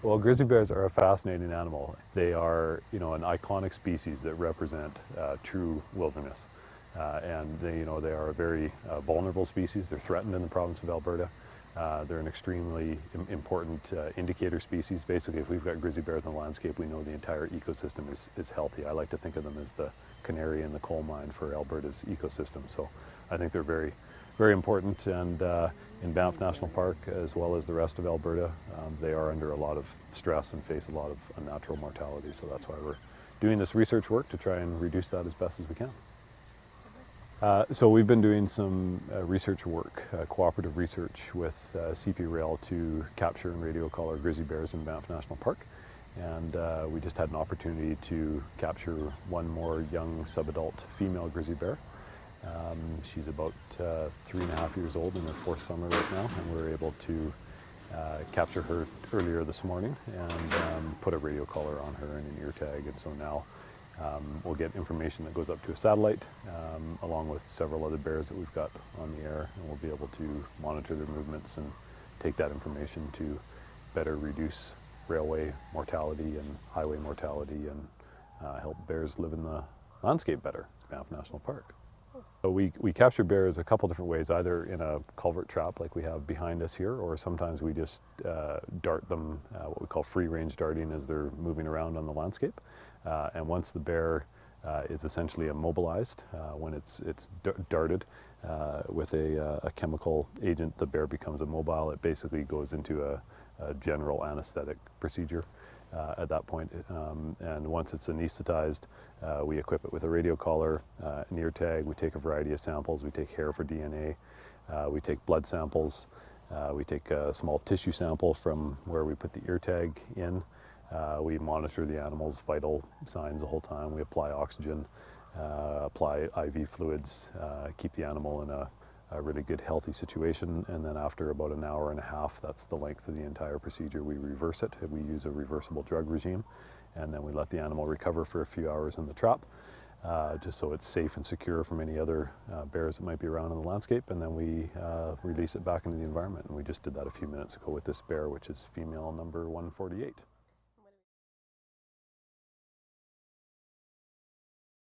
Well, grizzly bears are a fascinating animal. They are, an iconic species that represent true wilderness. And they are a very vulnerable species. They're threatened in the province of Alberta. They're an extremely important indicator species. Basically, if we've got grizzly bears in the landscape, we know the entire ecosystem is healthy. I like to think of them as the canary in the coal mine for Alberta's ecosystem. So I think they're very, very important. And in Banff National Park, as well as the rest of Alberta, they are under a lot of stress and face a lot of unnatural mortality. So that's why we're doing this research work to try and reduce that as best as we can. So we've been doing some research work, cooperative research with CP Rail to capture and radio collar grizzly bears in Banff National Park. And we just had an opportunity to capture one more young subadult female grizzly bear. She's about 3.5 years old in her 4th summer right now, and we were able to capture her earlier this morning and put a radio collar on her and an ear tag. And so now we'll get information that goes up to a satellite along with several other bears that we've got on the air, and we'll be able to monitor their movements and take that information to better reduce railway mortality and highway mortality and help bears live in the landscape better, Banff National Park. So we capture bears a couple different ways, either in a culvert trap like we have behind us here, or sometimes we just dart them, what we call free range darting, as they're moving around on the landscape. And once the bear is essentially immobilized, when it's darted with a chemical agent, the bear becomes immobile. It basically goes into a general anesthetic procedure at that point. And once it's anesthetized, we equip it with a radio collar, an ear tag. We take a variety of samples. We take hair for DNA. We take blood samples. We take a small tissue sample from where we put the ear tag in. We monitor the animal's vital signs the whole time. We apply oxygen, apply IV fluids, keep the animal in a really good, healthy situation. And then after about an hour and a half, that's the length of the entire procedure, we reverse it. We use a reversible drug regime, and then we let the animal recover for a few hours in the trap, just so it's safe and secure from any other bears that might be around in the landscape. And then we release it back into the environment. And we just did that a few minutes ago with this bear, which is female number 148.